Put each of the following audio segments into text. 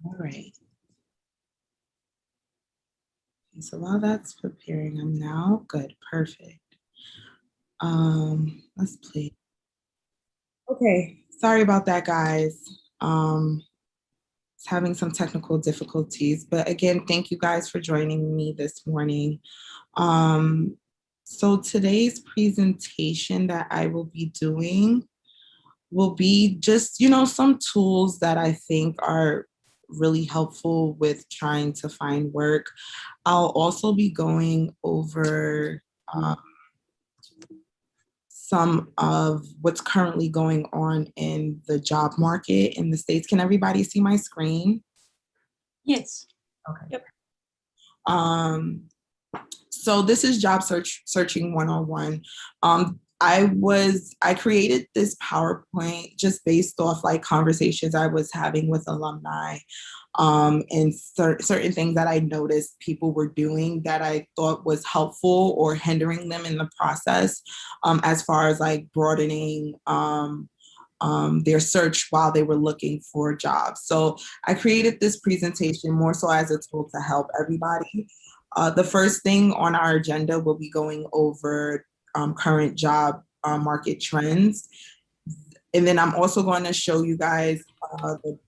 All right. Okay, so while that's preparing, I'm now good. Perfect. Let's play. Okay, sorry about that, guys. It's having some technical difficulties, but again, thank you guys for joining me this morning. So today's presentation that I will be doing will be just, some tools that I think are really helpful with trying to find work. I'll also be going over some of what's currently going on in the job market in the States. Can everybody see my screen? Yes. Okay. Yep. So this is job searching 101. I created this PowerPoint just based off like conversations I was having with alumni, and certain things that I noticed people were doing that I thought was helpful or hindering them in the process, as far as like broadening their search while they were looking for jobs. So I created this presentation more so as a tool to help everybody. The first thing on our agenda will be going over current job market trends. And then I'm also going to show you guys the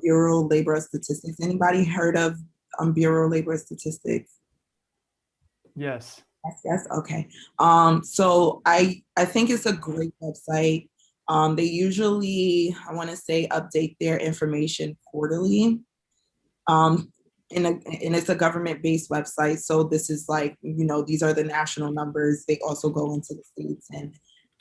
Bureau of Labor Statistics. Anybody heard of Bureau of Labor Statistics? Yes. Yes. Okay. So I think it's a great website. They usually, I want to say, update their information quarterly. And it's a government-based website. So this is like, these are the national numbers. They also go into the states. And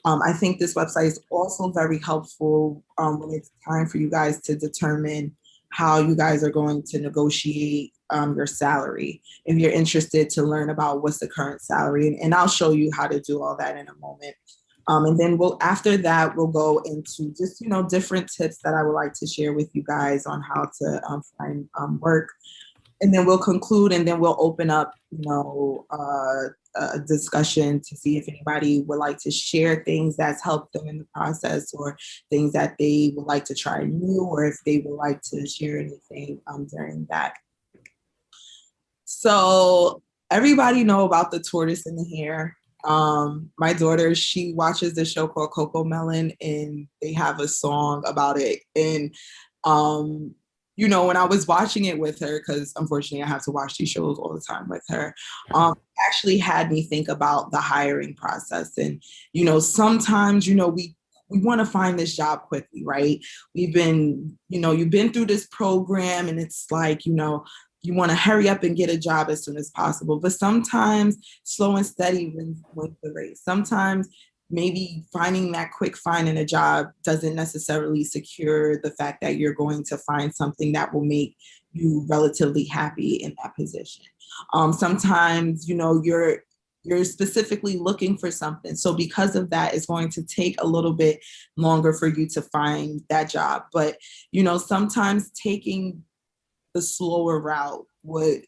I think this website is also very helpful when it's time for you guys to determine how you guys are going to negotiate your salary. If you're interested to learn about what's the current salary, and I'll show you how to do all that in a moment. And then after that, we'll go into just, different tips that I would like to share with you guys on how to find work. And then we'll conclude, and then we'll open up, a discussion to see if anybody would like to share things that's helped them in the process, or things that they would like to try new, or if they would like to share anything during that. So everybody know about the tortoise and the hare. My daughter, she watches this show called Coco Melon, and they have a song about it. And when I was watching it with her, because unfortunately I have to watch these shows all the time with her, actually had me think about the hiring process. And, sometimes, we want to find this job quickly, right? You've been through this program, and it's like, you want to hurry up and get a job as soon as possible. But sometimes slow and steady wins the race. Sometimes maybe finding that quick find in a job doesn't necessarily secure the fact that you're going to find something that will make you relatively happy in that position. Sometimes, you're specifically looking for something. So because of that, it's going to take a little bit longer for you to find that job. But, sometimes taking the slower route would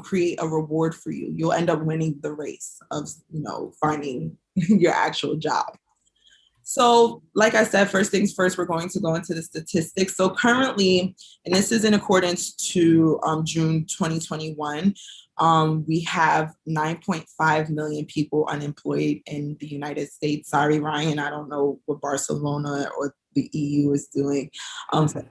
create a reward for you. You'll end up winning the race of, finding your actual job. So like I said, first things first, we're going to go into the statistics. So currently, and this is in accordance to June 2021, we have 9.5 million people unemployed in the United States. Sorry, Ryan, I don't know what Barcelona or the EU is doing. So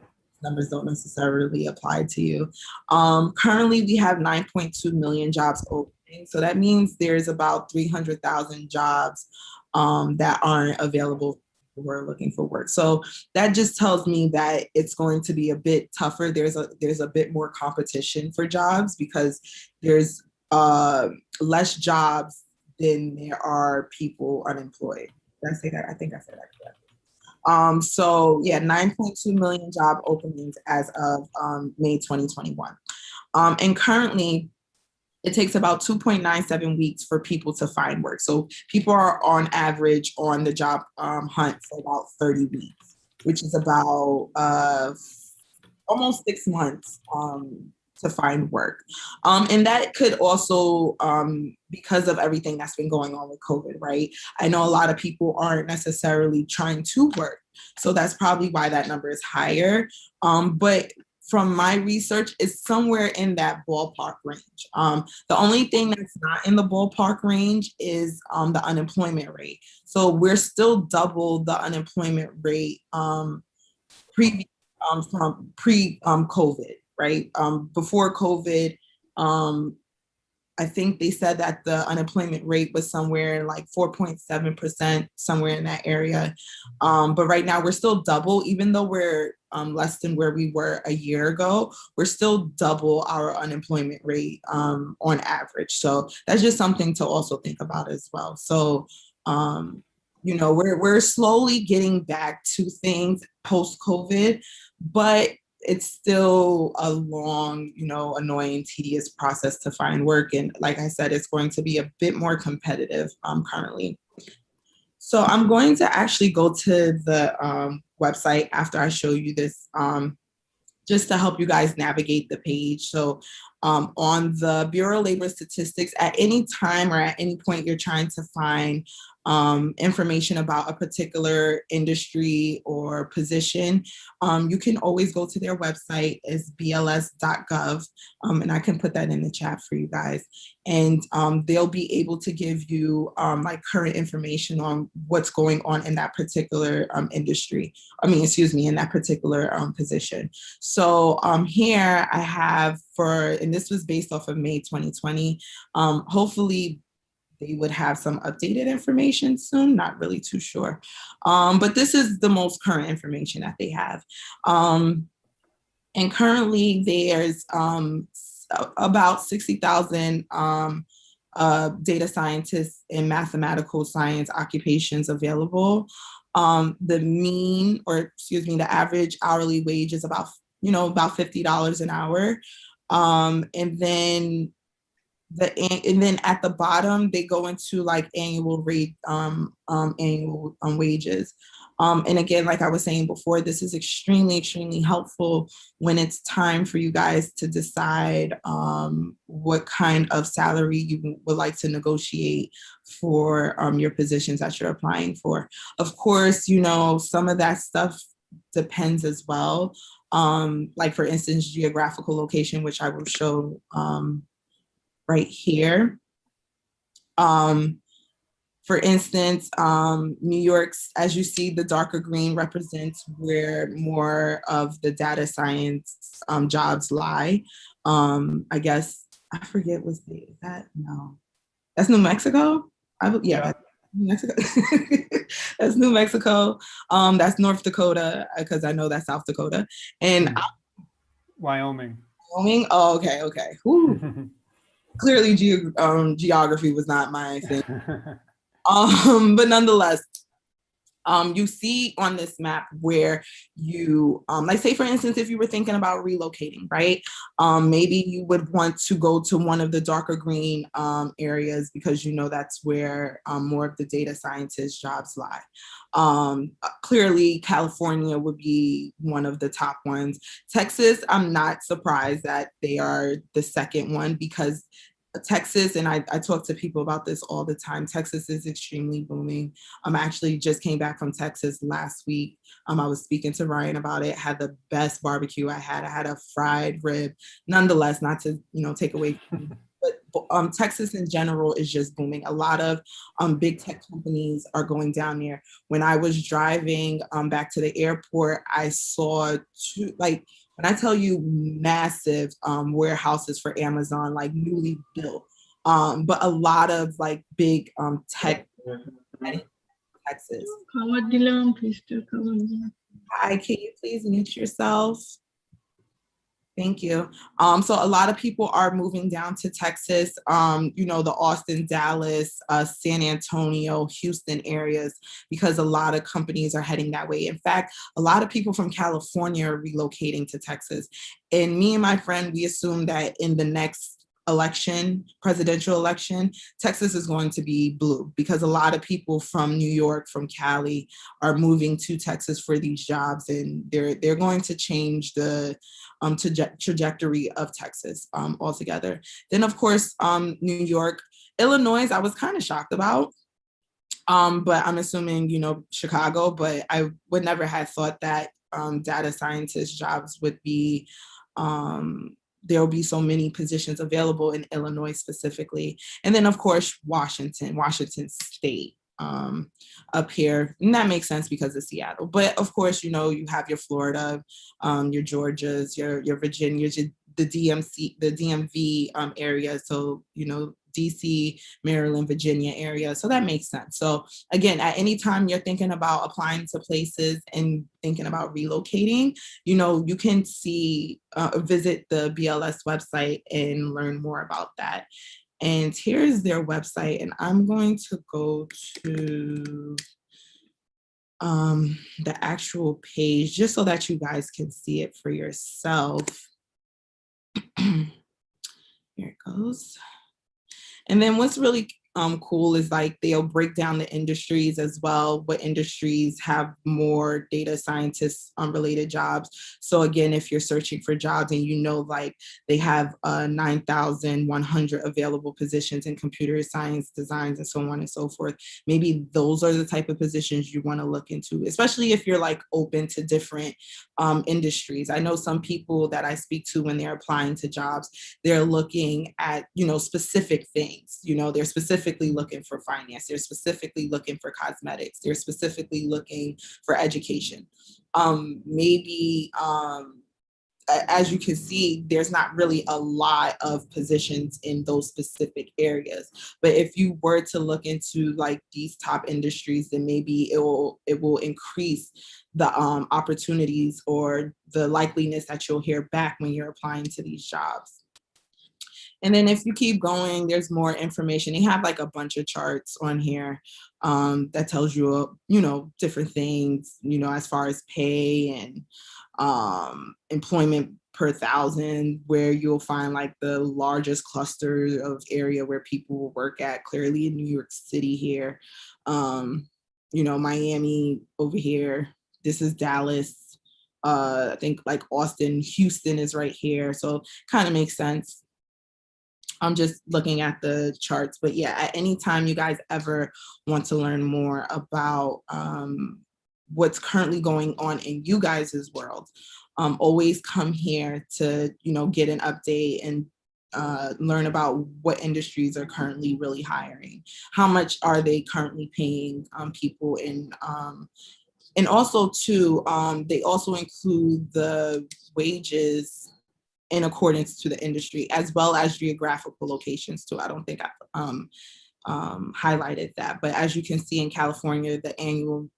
numbers don't necessarily apply to you. Currently, we have 9.2 million jobs opening. So that means there's about 300,000 jobs that aren't available who are looking for work. So that just tells me that it's going to be a bit tougher. There's a bit more competition for jobs because there's less jobs than there are people unemployed. Did I say that? I think I said that correctly. So yeah, 9.2 million job openings as of May 2021. And currently, it takes about 2.97 weeks for people to find work. So people are on average on the job hunt for about 30 weeks, which is about almost 6 months to find work. And that could also, because of everything that's been going on with COVID, right? I know a lot of people aren't necessarily trying to work. So that's probably why that number is higher. But from my research, it's somewhere in that ballpark range. The only thing that's not in the ballpark range is the unemployment rate. So we're still double the unemployment rate from pre-COVID, right? Before COVID, I think they said that the unemployment rate was somewhere like 4.7%, somewhere in that area. But right now we're still double, even though we're less than where we were a year ago, we're still double our unemployment rate on average. So that's just something to also think about as well. So, we're slowly getting back to things post-COVID, but it's still a long, annoying, tedious process to find work. And like I said, it's going to be a bit more competitive currently. So I'm going to actually go to the website after I show you this, just to help you guys navigate the page. So on the Bureau of Labor Statistics, at any time or at any point you're trying to find information about a particular industry or position, you can always go to their website. It's bls.gov, and I can put that in the chat for you guys. And they'll be able to give you like current information on what's going on in that particular industry. In that particular position. So here I have and this was based off of May 2020. Hopefully they would have some updated information soon, not really too sure. But this is the most current information that they have. And currently there's about 60,000 data scientists in mathematical science occupations available. The average hourly wage is about $50 an hour. And then at the bottom, they go into like annual rate, annual wages. And again, like I was saying before, this is extremely, extremely helpful when it's time for you guys to decide what kind of salary you would like to negotiate for your positions that you're applying for. Of course, some of that stuff depends as well. Like for instance, geographical location, which I will show right here. For instance, New York's, as you see, the darker green represents where more of the data science jobs lie. I guess, I forget, no. That's New Mexico? That's New Mexico. That's New Mexico. That's North Dakota, because I know that's South Dakota. And Wyoming. Wyoming? Oh, okay. Clearly geography was not my thing. But nonetheless, you see on this map where you, like say for instance, if you were thinking about relocating, right? Maybe you would want to go to one of the darker green areas because that's where more of the data scientist jobs lie. Clearly, California would be one of the top ones. Texas, I'm not surprised that they are the second one because Texas, and I talk to people about this all the time, Texas is extremely booming. I actually just came back from Texas last week. I was speaking to Ryan about it, had the best barbecue I had. I had a fried rib. Nonetheless, not to, take away from but Texas in general is just booming. A lot of big tech companies are going down there. When I was driving back to the airport, I saw when I tell you massive warehouses for Amazon, like newly built, but a lot of like big tech in Texas. Hi, can you please mute yourself? Thank you. So a lot of people are moving down to Texas, the Austin, Dallas, San Antonio, Houston areas, because a lot of companies are heading that way. In fact, a lot of people from California are relocating to Texas. And me and my friend, we assume that in the next presidential election, Texas is going to be blue because a lot of people from New York, from Cali are moving to Texas for these jobs, and they're going to change the trajectory of Texas altogether. Then of course, New York, Illinois, I was kind of shocked about, but I'm assuming, Chicago, but I would never have thought that data scientist jobs would be there'll be so many positions available in Illinois specifically. And then of course, Washington State up here. And that makes sense because of Seattle. But of course, you know, you have your Florida, your Georgias, your Virginias, the DMV area. So, you know, DC, Maryland, Virginia area. So that makes sense. So again, at any time you're thinking about applying to places and thinking about relocating, you know, you can visit the BLS website and learn more about that. And here's their website, and I'm going to go to the actual page just so that you guys can see it for yourself. Here it goes. And then what's really cool is like they'll break down the industries as well, what industries have more data scientists related jobs. So again, if you're searching for jobs and you know like they have 9,100 available positions in computer science, designs, and so on and so forth, maybe those are the type of positions you want to look into, especially if you're like open to different industries. I know some people that I speak to when they're applying to jobs, they're looking at, you know, specific things. You know, they're specifically looking for finance. They're specifically looking for cosmetics. They're specifically looking for education. Maybe, as you can see, there's not really a lot of positions in those specific areas. But if you were to look into like these top industries, then maybe it will increase the opportunities or the likeliness that you'll hear back when you're applying to these jobs. And then if you keep going, there's more information. They have like a bunch of charts on here that tells you, you know, different things, you know, as far as pay and employment per thousand, where you'll find like the largest cluster of area where people will work at, clearly in New York City here, you know, Miami over here. This is Dallas. I think like Austin, Houston is right here. So kind of makes sense. I'm just looking at the charts, but yeah, at any time you guys ever want to learn more about what's currently going on in you guys' world, always come here to, you know, get an update and learn about what industries are currently really hiring. How much are they currently paying people in, and also too, they also include the wages in accordance to the industry, as well as geographical locations too. I don't think I've highlighted that, but as you can see in California, the annual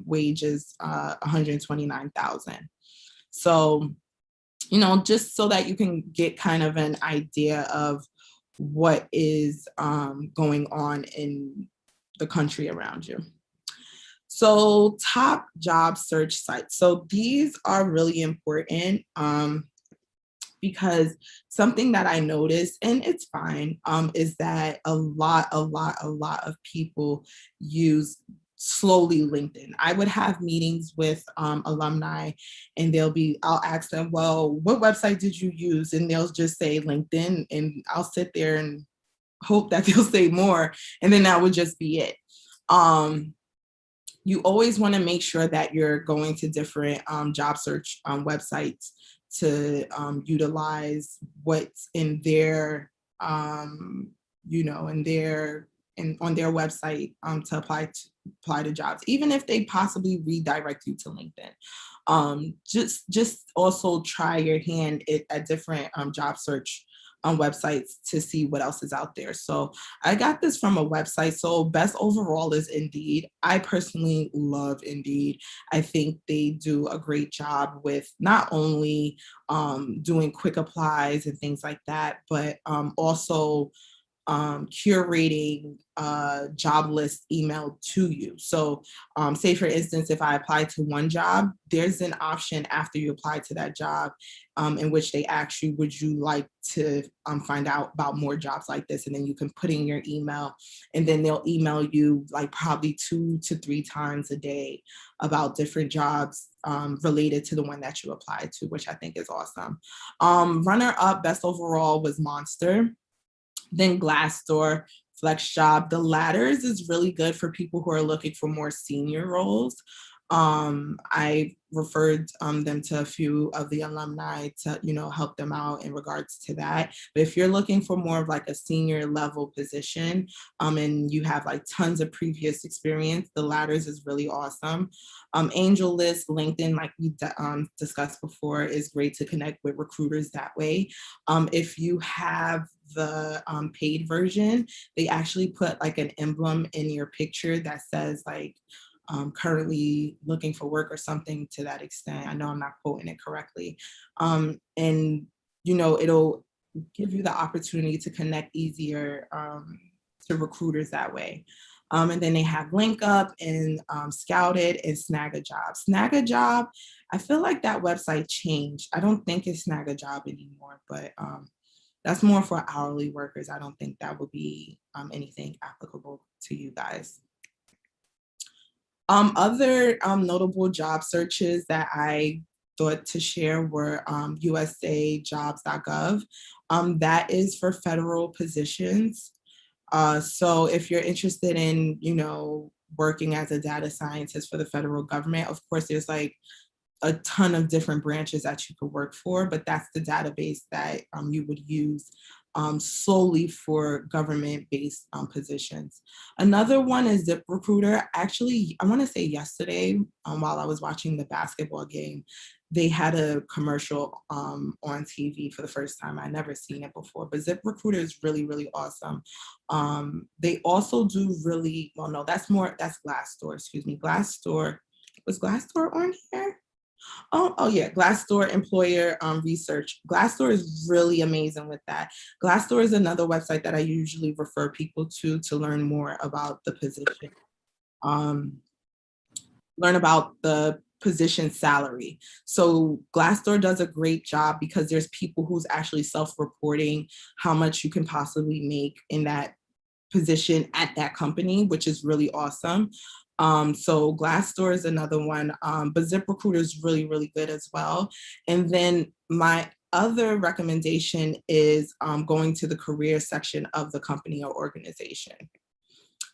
wage is $129,000. So, you know, just so that you can get kind of an idea of what is going on in the country around you. So top job search sites. So these are really important. Because something that I noticed, and it's fine, is that a lot of people use slowly LinkedIn. I would have meetings with alumni and I'll ask them, well, what website did you use? And they'll just say LinkedIn, and I'll sit there and hope that they'll say more, and then that would just be it. You always want to make sure that you're going to different job search websites to utilize what's in their, you know, on their website to apply to jobs, even if they possibly redirect you to LinkedIn. Just also try your hand at different job search websites to see what else is out there. So I got this from a website. So best overall is Indeed. I personally love Indeed. I think they do a great job with not only doing quick applies and things like that, but also curating job list emailed to you. So say for instance, if I apply to one job, there's an option after you apply to that job in which they ask you, would you like to find out about more jobs like this? And then you can put in your email, and then they'll email you like probably 2 to 3 times a day about different jobs related to the one that you applied to, which I think is awesome. Runner up best overall was Monster. Then Glassdoor, FlexJob. The ladders is really good for people who are looking for more senior roles. I referred them to a few of the alumni to, help them out in regards to that. But if you're looking for more of like a senior level position, and you have like tons of previous experience, the Ladders is really awesome. Angel List, LinkedIn, like we discussed before, is great to connect with recruiters that way. If you have the paid version, they actually put like an emblem in your picture that says like, currently looking for work or something to that extent. I know I'm not quoting it correctly. And, it'll give you the opportunity to connect easier to recruiters that way. And then they have Link Up and Scouted and Snag a Job. Snag a Job, I feel like that website changed. I don't think it's Snag a Job anymore, but that's more for hourly workers. I don't think that would be anything applicable to you guys. Other notable job searches that I thought to share were usajobs.gov. That is for federal positions. So if you're interested in, working as a data scientist for the federal government, of course, there's like a ton of different branches that you could work for, but that's the database that you would use solely for government-based positions. Another one is ZipRecruiter. Actually, I want to say yesterday, while I was watching the basketball game, they had a commercial on TV for the first time. I never seen it before, but ZipRecruiter is really, really awesome. They also do really, well, no, that's Glassdoor, excuse me. Glassdoor, was Glassdoor on here? Oh yeah, Glassdoor employer research. Glassdoor is really amazing with that. Glassdoor is another website that I usually refer people to learn more about the position. Learn about the position salary. So Glassdoor does a great job because there's people who's actually self-reporting how much you can possibly make in that position at that company, which is really awesome. So Glassdoor is another one, but ZipRecruiter is really, really good as well. And then my other recommendation is going to the career section of the company or organization.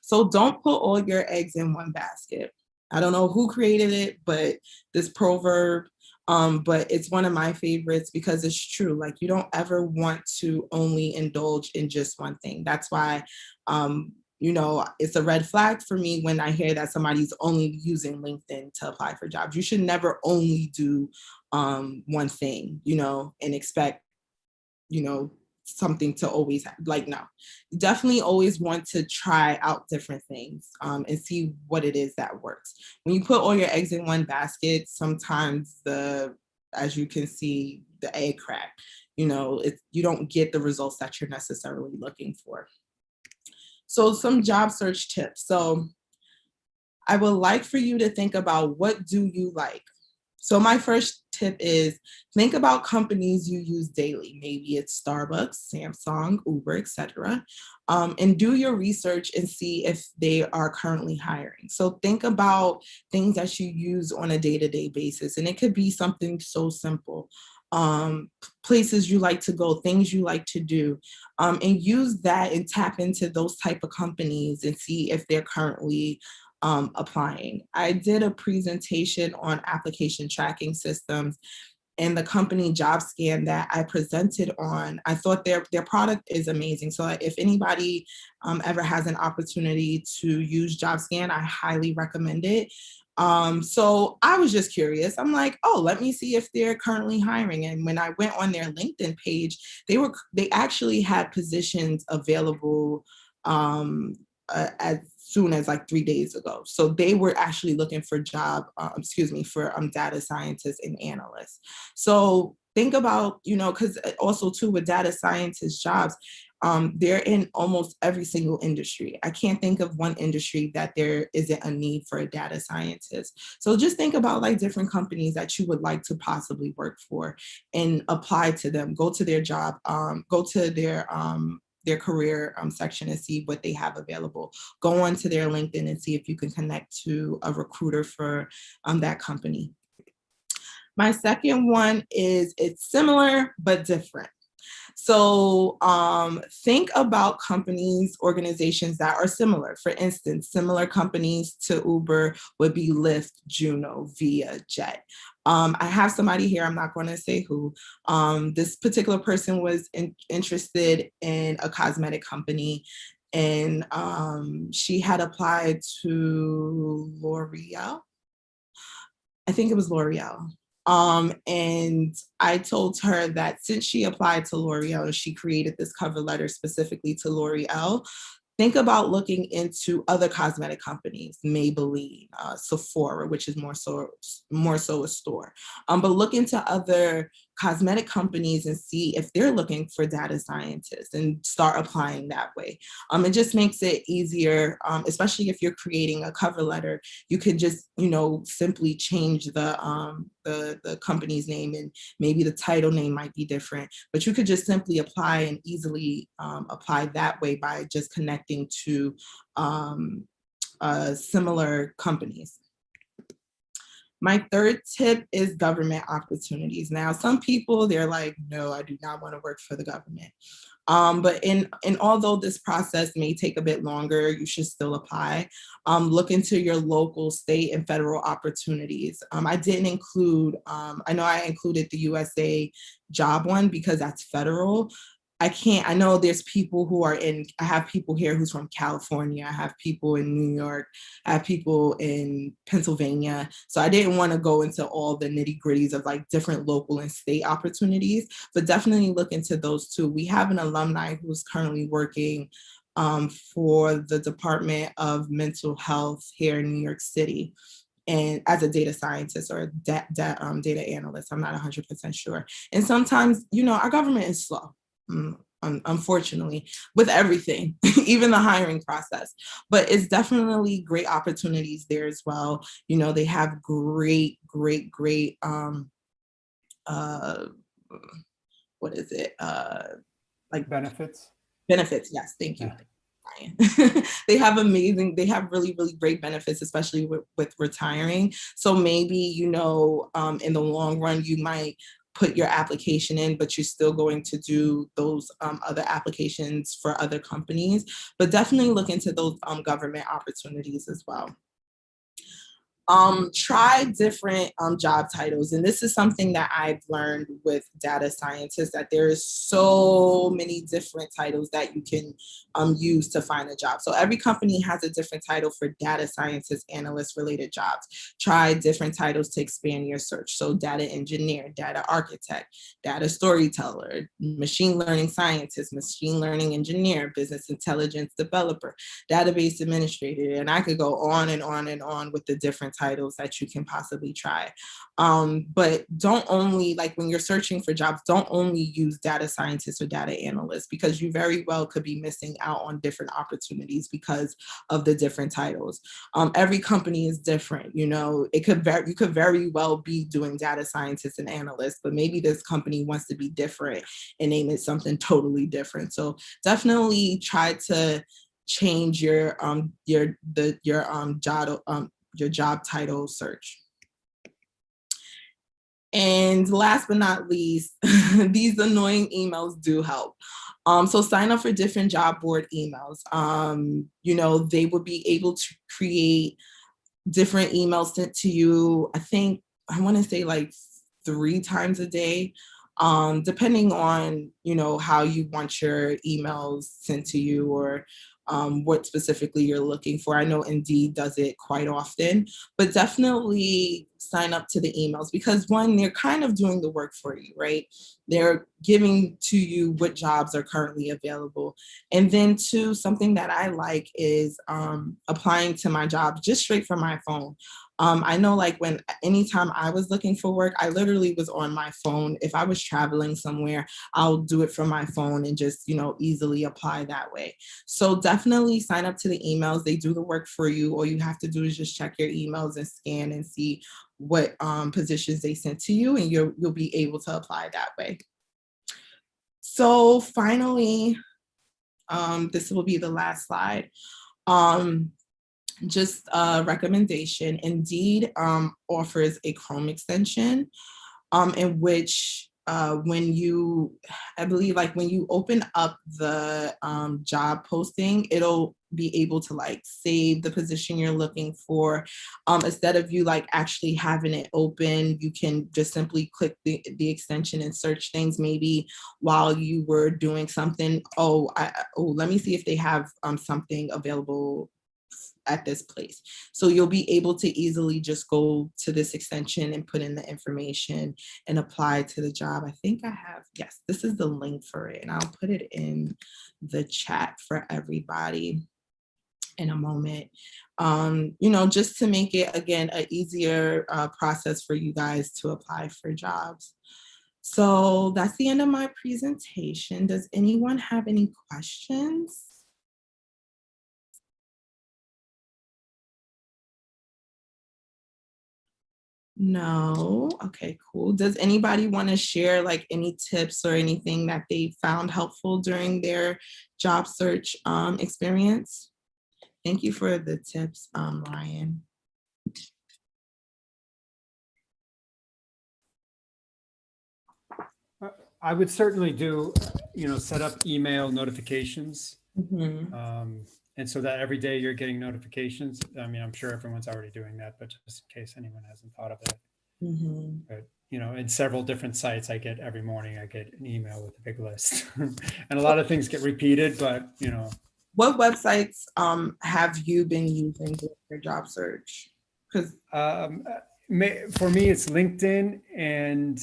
So don't put all your eggs in one basket. I don't know who created it, but this proverb, but it's one of my favorites because it's true. Like you don't ever want to only indulge in just one thing. That's why, it's a red flag for me when I hear that somebody's only using LinkedIn to apply for jobs. You should never only do one thing, and expect, something to always have. Like, no, you definitely always want to try out different things and see what it is that works. When you put all your eggs in one basket, sometimes as you can see, the egg crack, you don't get the results that you're necessarily looking for. So some job search tips. So I would like for you to think about, what do you like? So my first tip is think about companies you use daily. Maybe it's Starbucks, Samsung, Uber, etc. And do your research and see if they are currently hiring. So think about things that you use on a day-to-day basis. And it could be something so simple. Places you like to go, things you like to do, and use that and tap into those type of companies and see if they're currently applying. I did a presentation on application tracking systems, and the company JobScan that I presented on, I thought their product is amazing. So if anybody ever has an opportunity to use JobScan, I highly recommend it. So I was just curious. I'm like, oh, let me see if they're currently hiring. And when I went on their LinkedIn page, they actually had positions available as soon as like 3 days ago. So they were actually looking for for data scientists and analysts. So think about, because also too with data scientist jobs, they're in almost every single industry. I can't think of one industry that there isn't a need for a data scientist. So just think about like different companies that you would like to possibly work for and apply to them. Go to their job, go to their career section and see what they have available. Go onto their LinkedIn and see if you can connect to a recruiter for that company. My second one is, it's similar but different. So think about companies, organizations that are similar. For instance, similar companies to Uber would be Lyft, Juno, Via, Jet. I have somebody here, I'm not going to say who. This particular person was interested in a cosmetic company, and she had applied to L'Oreal. I think it was L'Oreal. And I told her that since she applied to L'Oreal, she created this cover letter specifically to L'Oreal. Think about looking into other cosmetic companies, Maybelline, Sephora, which is more so a store. But look into other cosmetic companies and see if they're looking for data scientists and start applying that way. It just makes it easier, especially if you're creating a cover letter. You could just, simply change the company's name, and maybe the title name might be different, but you could just simply apply and easily apply that way by just connecting to similar companies. My third tip is government opportunities. Now, some people, they're like, no, I do not want to work for the government. But although this process may take a bit longer, you should still apply. Look into your local, state, and federal opportunities. I didn't include, I know I included the USA job one because that's federal. I know there's people who are I have people here who's from California, I have people in New York, I have people in Pennsylvania. So I didn't want to go into all the nitty gritties of like different local and state opportunities, but definitely look into those too. We have an alumni who's currently working for the Department of Mental Health here in New York City, and as a data scientist or data analyst. I'm not 100% sure. And sometimes, our government is slow. Unfortunately, with everything, even the hiring process, but it's definitely great opportunities there as well. They have great what is it? Like benefits. Yes, thank you. Yeah. They have really, really great benefits, especially with retiring. So maybe, in the long run, you might put your application in, but you're still going to do those other applications for other companies. But definitely look into those government opportunities as well. Try different job titles. And this is something that I've learned with data scientists, that there is so many different titles that you can use to find a job. So every company has a different title for data scientist, analyst related jobs. Try different titles to expand your search. So data engineer, data architect, data storyteller, machine learning scientist, machine learning engineer, business intelligence developer, database administrator, and I could go on and on and on with the different titles that you can possibly try. But don't only, like when you're searching for jobs, don't only use data scientists or data analysts, because you very well could be missing out on different opportunities because of the different titles. Every company is different. You could very well be doing data scientists and analysts, but maybe this company wants to be different and name it something totally different. So definitely try to change your job title search. And last but not least, these annoying emails do help. So sign up for different job board emails. They would be able to create different emails sent to you. I want to say like 3 times a day, depending on, how you want your emails sent to you, or what specifically you're looking for. I know Indeed does it quite often, but definitely sign up to the emails, because one, they're kind of doing the work for you, right? They're giving to you what jobs are currently available. And then two, something that I like is applying to my jobs just straight from my phone. I know, like, anytime I was looking for work, I literally was on my phone. If I was traveling somewhere, I'll do it from my phone and just, easily apply that way. So definitely sign up to the emails. They do the work for you. All you have to do is just check your emails and scan and see what positions they sent to you, and you'll be able to apply that way. So finally, this will be the last slide. Just a recommendation. Indeed offers a Chrome extension in which when you I believe like when you open up the job posting, it'll be able to like save the position you're looking for. Instead of you like actually having it open, you can just simply click the extension and search things maybe while you were doing something. Let me see if they have something available at this place. So you'll be able to easily just go to this extension and put in the information and apply to the job. I think I have, yes, this is the link for it, and I'll put it in the chat for everybody in a moment. Just to make it, again, an easier process for you guys to apply for jobs. So that's the end of my presentation. Does anyone have any questions? No. Okay, cool. Does anybody want to share like any tips or anything that they found helpful during their job search experience? Thank you for the tips, Ryan. I would certainly do, set up email notifications. Mm-hmm. And so that every day you're getting notifications. I mean, I'm sure everyone's already doing that, but just in case anyone hasn't thought of that. Mm-hmm. But, in several different sites, every morning I get an email with a big list. And a lot of things get repeated, but, What websites have you been using for your job search? Because for me, it's LinkedIn and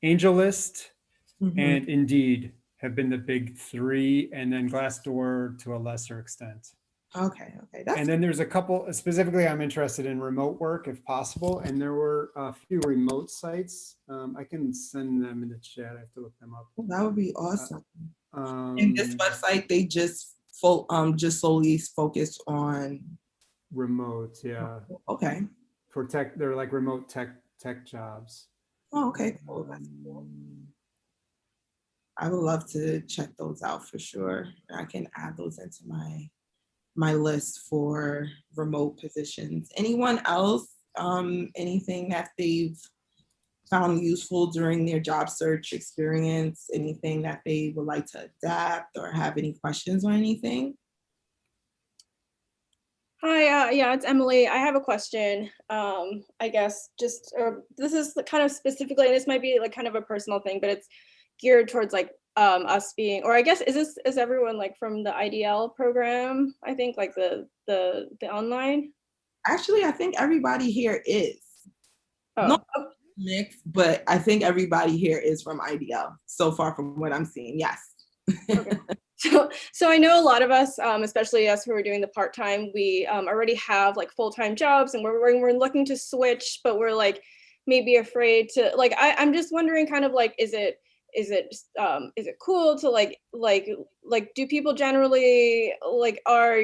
AngelList and Indeed have been the big three, and then Glassdoor to a lesser extent. Okay. And then there's a couple, specifically I'm interested in remote work if possible. And there were a few remote sites. I can send them in the chat. I have to look them up. that would be awesome. And this website, they just solely focus on remote, yeah. Okay. For tech, they're like remote tech jobs. Oh, okay, cool. That's cool. I would love to check those out for sure. I can add those into my list for remote positions. Anyone else, anything that they've found useful during their job search experience, anything that they would like to adapt or have any questions or anything? Hi, yeah, it's Emily. I have a question. I guess this is kind of specifically, and this might be like kind of a personal thing, but it's geared towards like us being, or I guess is everyone like from the IDL program? I think like the online. Actually, I think everybody here is. Oh. Not mixed, but I think everybody here is from IDL so far from what I'm seeing. Yes. Okay. So I know a lot of us, especially us who are doing the part-time, we already have like full-time jobs, and we're looking to switch, but we're like maybe afraid to like. I'm just wondering, kind of like, is it cool to like do people generally like are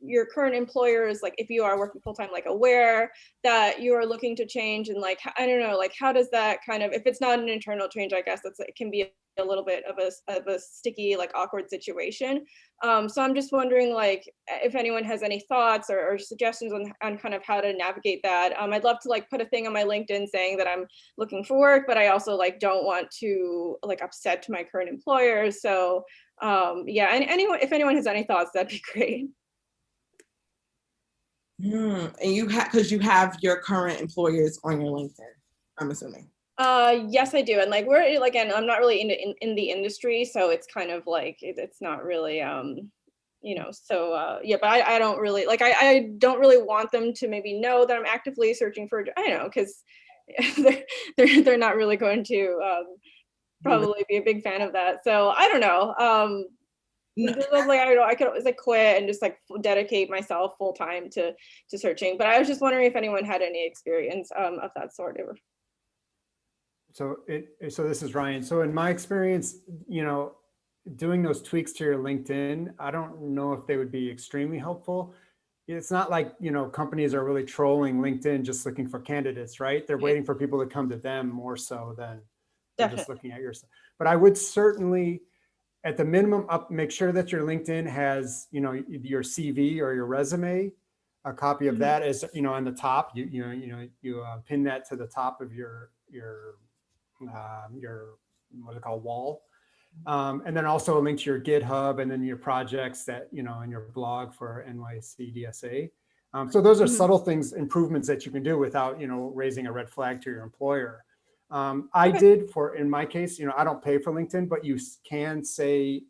your current employers, like if you are working full-time, like aware that you are looking to change, and like I don't know, like how does that kind of, if it's not an internal change, I guess it can be a little bit of a sticky, like awkward situation. So I'm just wondering like if anyone has any thoughts or suggestions on kind of how to navigate that. I'd love to like put a thing on my LinkedIn saying that I'm looking for work, but I also like don't want to like upset my current employers. So yeah, and if anyone has any thoughts, that'd be great. And because you have your current employers on your LinkedIn, I'm assuming. Yes, I do. And like we're like, again, I'm not really in the industry, so it's kind of like it's not really so yeah, but I don't really like I don't really want them to maybe know that I'm actively searching for, I don't know, because they're not really going to probably be a big fan of that. So I don't know. Like I could always like quit and just like dedicate myself full time to searching. But I was just wondering if anyone had any experience of that sort. So this is Ryan. So in my experience, doing those tweaks to your LinkedIn, I don't know if they would be extremely helpful. It's not like, companies are really trolling LinkedIn just looking for candidates, right? They're waiting for people to come to them more so than just looking at your stuff. But I would certainly, at the minimum, make sure that your LinkedIn has, your CV or your resume, a copy of that is, on the top. You pin that to the top of your what they call wall. And then also a link to your GitHub and then your projects that, you know, and your blog for NYCDSA. So those are subtle things, improvements that you can do without, you know, raising a red flag to your employer. I did in my case, you know, I don't pay for LinkedIn, but you can say,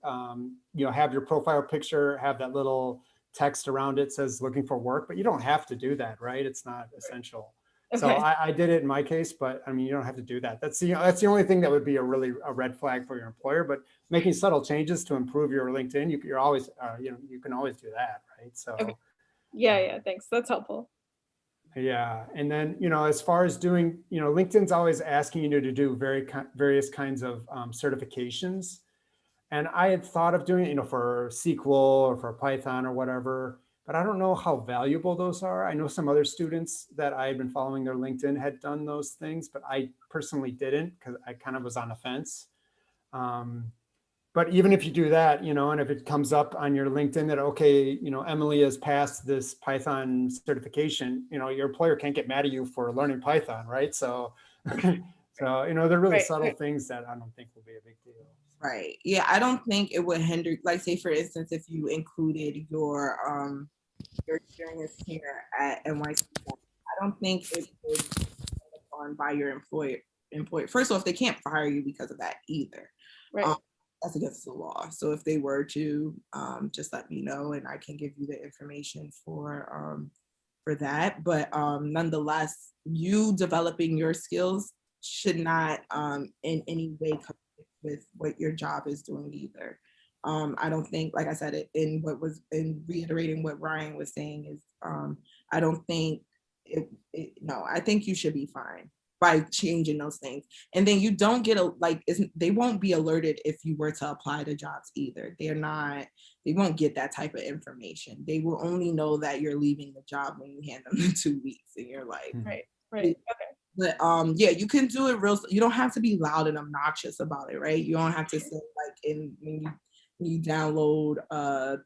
you know, have your profile picture, have that little text around it says looking for work, but you don't have to do that, right? It's not essential. So I did it in my case, but I mean, you don't have to do that. That's the only thing that would be a red flag for your employer. But making subtle changes to improve your LinkedIn, you're always, you know, you can always do that, right? So yeah, thanks. That's helpful. yeah, and then, you know, as far as doing, you know, LinkedIn's always asking you to do various kinds of certifications, and I had thought of doing it, you know, for SQL or for Python or whatever. But I don't know how valuable those are. I know some other students that I had been following their LinkedIn had done those things, but I personally didn't because I kind of was on the fence. But even if you do that, you know, and if it comes up on your LinkedIn that, okay, you know, Emily has passed this Python certification, you know, your employer can't get mad at you for learning Python, right? So, so, you know, they're really subtle things that I don't think will be a big deal. Right. Yeah, I don't think it would hinder, like say for instance, if you included your experience here at NYC, I don't think it would be on by your employer. First of all, if they can't fire you because of that either. Right. That's against the law. So if they were to, just let me know and I can give you the information for that. But nonetheless, you developing your skills should not in any way conflict with what your job is doing either. I don't think, like I said, in reiterating what Ryan was saying is, I don't think no, I think you should be fine by changing those things. And then you don't get they won't be alerted if you were to apply to jobs either. They won't get that type of information. They will only know that you're leaving the job when you hand them the 2 weeks and you're like, right. Okay. But yeah, you can do it you don't have to be loud and obnoxious about it, right? You don't have to say like when you download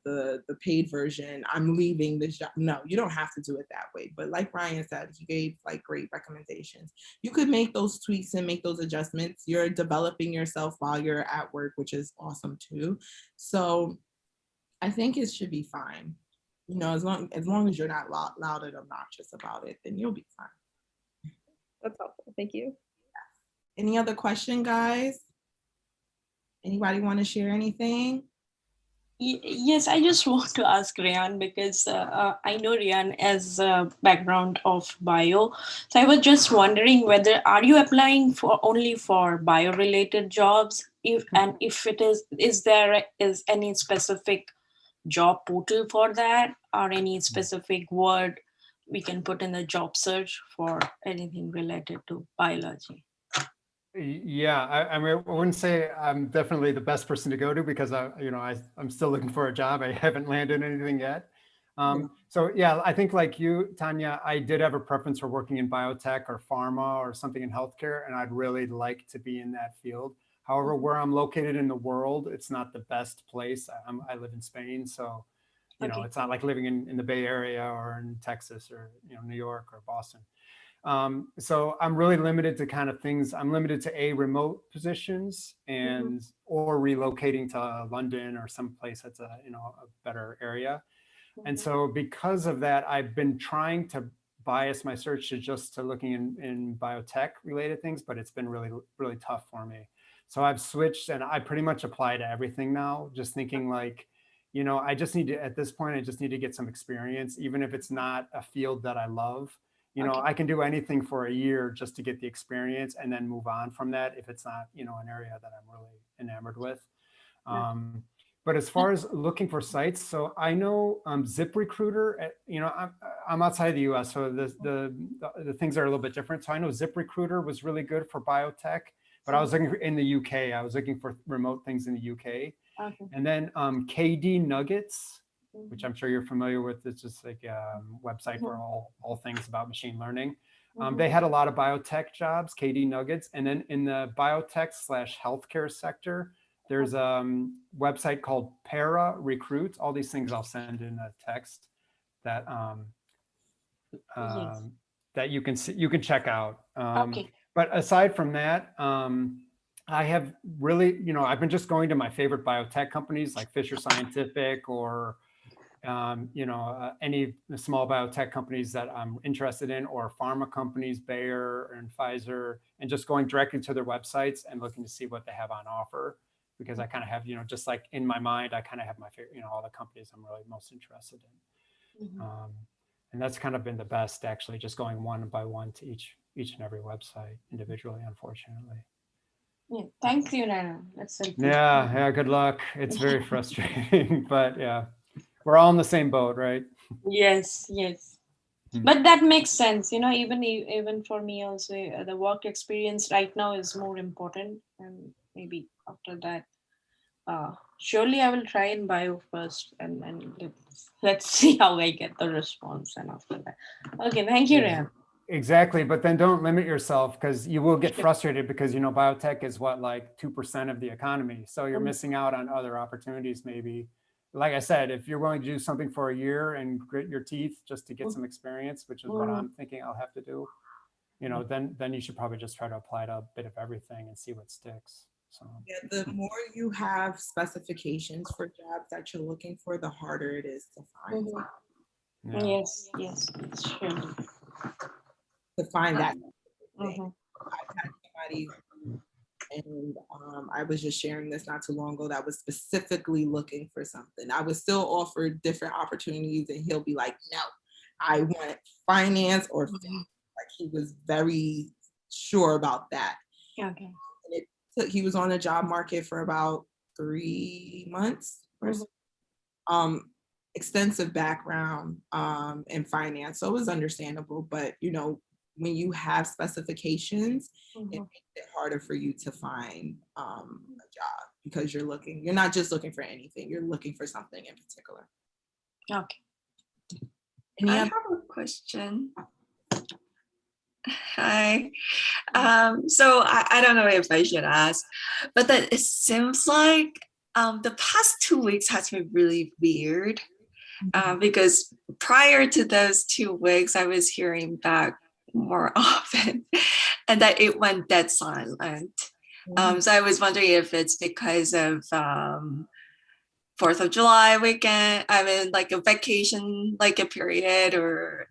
the paid version, I'm leaving this job. No, you don't have to do it that way. But like Ryan said, he gave like great recommendations. You could make those tweaks and make those adjustments. You're developing yourself while you're at work, which is awesome too. So I think it should be fine. You know, as long as you're not loud and obnoxious about it, then you'll be fine. That's helpful. Thank you. Any other question, guys? Anybody want to share anything? Yes, I just want to ask Ryan because I know Ryan has a background of bio. So I was just wondering whether are you applying for only for bio-related jobs? If it is there any specific job portal for that or any specific word we can put in the job search for anything related to biology? Yeah, I mean, I wouldn't say I'm definitely the best person to go to because I'm still looking for a job. I haven't landed anything yet. So yeah, I think like you, Tanya, I did have a preference for working in biotech or pharma or something in healthcare, and I'd really like to be in that field. However, where I'm located in the world, it's not the best place. I live in Spain, so you know, it's not like living in the Bay Area or in Texas or New York or Boston. So I'm really limited to kind of things. I'm limited to remote positions and or relocating to London or someplace that's a better area. And so because of that, I've been trying to bias my search to looking in biotech related things, but it's been really, really tough for me. So I've switched and I pretty much apply to everything now, just thinking like, I just need to, at this point, I just need to get some experience, even if it's not a field that I love. I can do anything for a year just to get the experience and then move on from that if it's not, an area that I'm really enamored with. But as far as looking for sites, so I know ZipRecruiter, I'm outside the US, so the things are a little bit different. So I know ZipRecruiter was really good for biotech, but I was looking in the UK. I was looking for remote things in the UK. Okay. And then KD Nuggets, which I'm sure you're familiar with. It's just like a website for all things about machine learning. They had a lot of biotech jobs, KD Nuggets. And then in the biotech/healthcare sector, there's a website called Para Recruit. All these things I'll send in a text that that you can check out. Okay. But aside from that, I have really, I've been just going to my favorite biotech companies like Fisher Scientific or, any small biotech companies that I'm interested in, or pharma companies, Bayer and Pfizer, and just going directly to their websites and looking to see what they have on offer. Because I kind of have, just like in my mind, I kind of have my favorite, all the companies I'm really most interested in. Mhm. And that's kind of been the best, actually, just going one by one to each and every website individually, unfortunately. Yeah, thank you, Nana. That's helpful. Yeah, good luck. It's very frustrating, but yeah, we're all in the same boat, right? Yes. But that makes sense, even for me also, the work experience right now is more important, and maybe after that, surely I will try in bio first, and let's see how I get the response, and after that, okay, thank you, Ryan. Exactly, but then don't limit yourself, because you will get frustrated, because biotech is what, like 2% of the economy, so you're missing out on other opportunities. Maybe, like I said, if you're willing to do something for a year and grit your teeth just to get some experience, which is what I'm thinking I'll have to do, then you should probably just try to apply to a bit of everything and see what sticks. So yeah, the more you have specifications for jobs that you're looking for, the harder it is to find yeah. Yes, surely. that thing. Mhm. I've had somebody, and I was just sharing this not too long ago, that was specifically looking for something. I was still offered different opportunities, and he'll be like, no, I want finance or like, he was very sure about that. Okay. And he was on the job market for about 3 months or so. Extensive background in finance, so it was understandable. But when you have specifications, it makes it harder for you to find a job, because you're not just looking for anything, you're looking for something in particular. Okay. I have a question. Hi. So I don't know if I should ask, but that it seems like the past 2 weeks has been really weird, because prior to those 2 weeks, I was hearing back more often, and that it went dead silent. So I was wondering if it's because of 4th of July weekend, I mean, like a vacation, like a period, or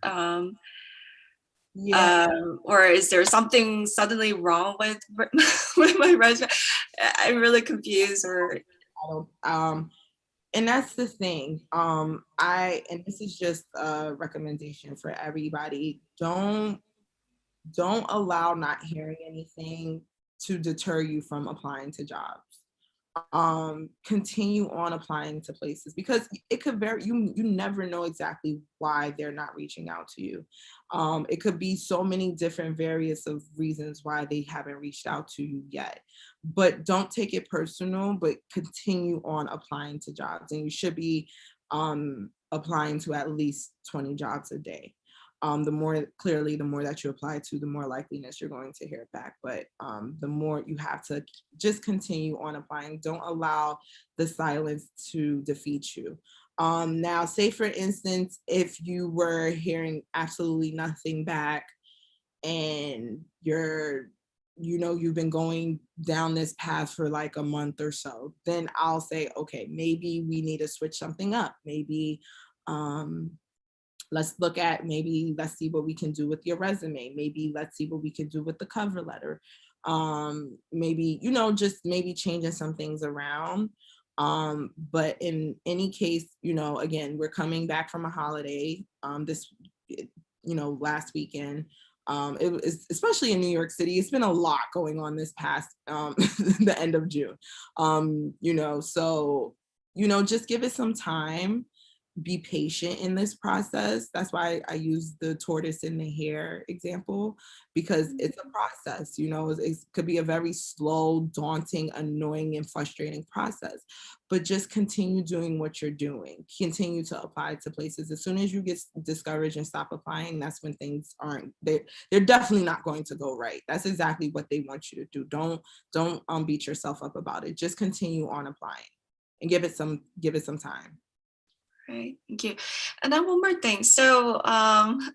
is there something suddenly wrong with with my resume? I'm really confused. Or and that's the thing. And this is just a recommendation for everybody. Don't allow not hearing anything to deter you from applying to jobs. Continue on applying to places, because it could vary. You never know exactly why they're not reaching out to you. It could be so many different various of reasons why they haven't reached out to you yet. But don't take it personal, but continue on applying to jobs, and you should be applying to at least 20 jobs a day. The more that you apply to, the more likeliness you're going to hear it back. But the more you have to just continue on applying. Don't allow the silence to defeat you. Now, say for instance, if you were hearing absolutely nothing back, and you've been going down this path for like a month or so, then I'll say, okay, maybe we need to switch something up. Maybe let's see what we can do with your resume. Maybe let's see what we can do with the cover letter. Maybe, just maybe changing some things around. But in any case, again, we're coming back from a holiday, last weekend. It was, especially in New York City, it's been a lot going on this past the end of June. So, just give it some time. Be patient in this process. That's why I use the tortoise in the hare example, because it's a process. It could be a very slow, daunting, annoying, and frustrating process, but just continue doing what you're doing. Continue to apply to places. As soon as you get discouraged and stop applying, that's when things they're definitely not going to go right. That's exactly what they want you to do. Don't beat yourself up about it. Just continue on applying and give it some time. Right, thank you. And then one more thing. So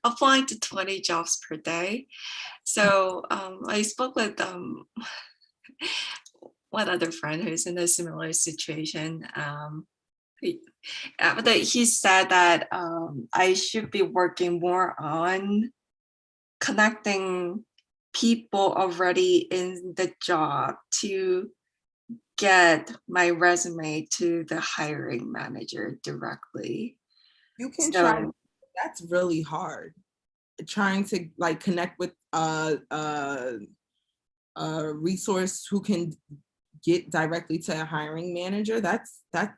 applying to 20 jobs per day. So I spoke with one other friend who's in a similar situation. But he said that I should be working more on connecting people already in the job to get my resume to the hiring manager directly. You can try. That's really hard. Trying to like connect with a resource who can get directly to a hiring manager, that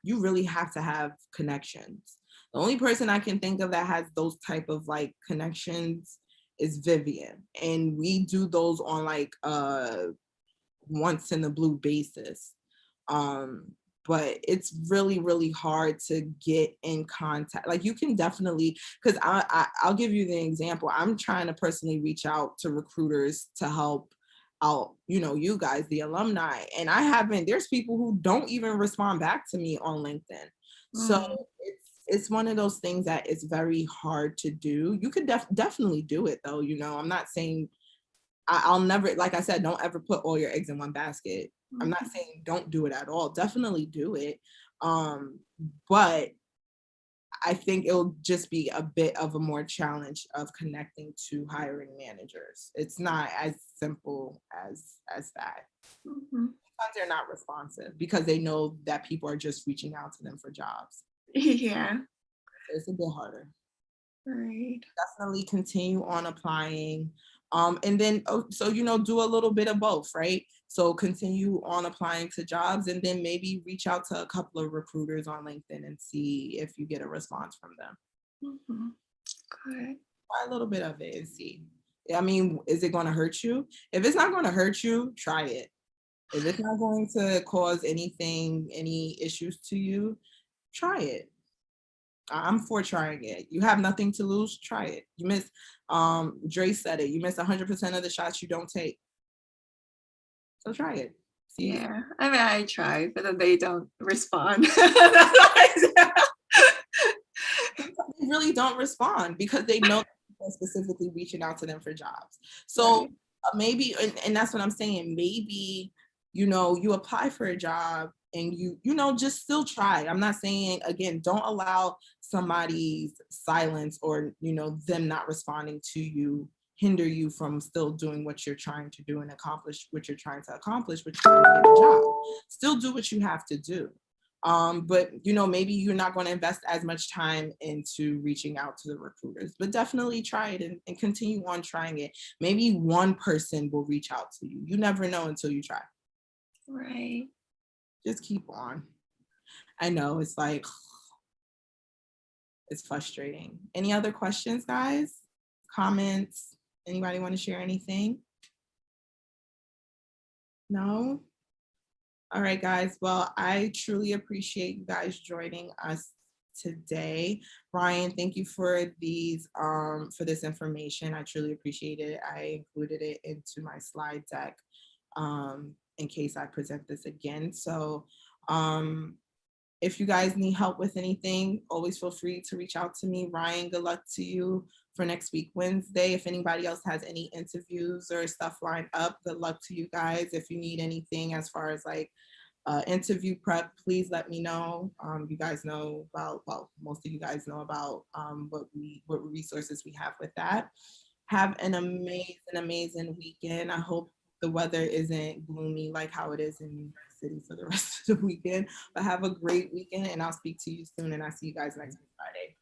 you really have to have connections. The only person I can think of that has those type of like connections is Vivian, and we do those on like once in a blue basis. But it's really, really hard to get in contact. Like you can definitely, because I'll give you the example. I'm trying to personally reach out to recruiters to help out, you guys, the alumni. And there's people who don't even respond back to me on LinkedIn. So it's one of those things that it's very hard to do. You could definitely do it though. I'm not saying, I'll never, like I said, don't ever put all your eggs in one basket. I'm not saying don't do it at all. Definitely do it. But I think it'll just be a bit of a more challenge of connecting to hiring managers. It's not as simple as that. Because they're not responsive, because they know that people are just reaching out to them for jobs. Yeah. It's a bit harder. Right. Definitely continue on applying. And then, do a little bit of both, right? So continue on applying to jobs, and then maybe reach out to a couple of recruiters on LinkedIn and see if you get a response from them. Good. Try a little bit of it and see. I mean, is it going to hurt you? If it's not going to hurt you, try it. If it's not going to cause any issues to you, try it. I'm for trying it. You have nothing to lose, try it. You miss, Dre said it, you miss 100% of the shots you don't take. So try it. See? Yeah, I mean, I try, but then they don't respond. They really don't respond because they know people are specifically reaching out to them for jobs. So maybe, and that's what I'm saying, maybe, you apply for a job and you just still try. I'm not saying, again, don't allow somebody's silence or, them not responding to you hinder you from still doing what you're trying to do and accomplish what you're trying to accomplish, which is trying to get a job. Still do what you have to do. But maybe you're not going to invest as much time into reaching out to the recruiters, but definitely try it and continue on trying it. Maybe one person will reach out to you. You never know until you try. Right. Just keep on. I know it's like, it's frustrating. Any other questions, guys? Comments? Anybody want to share anything? No? All right, guys. Well, I truly appreciate you guys joining us today. Ryan, thank you for this information. I truly appreciate it. I included it into my slide deck in case I present this again. So if you guys need help with anything, always feel free to reach out to me. Ryan, good luck to you for next week, Wednesday. If anybody else has any interviews or stuff lined up, good luck to you guys. If you need anything as far as like interview prep, please let me know. You guys know about, well, most of you guys know about what resources we have with that. Have an amazing weekend. I hope the weather isn't gloomy like how it is in New York City for the rest of the weekend, but have a great weekend and I'll speak to you soon and I'll see you guys next Friday.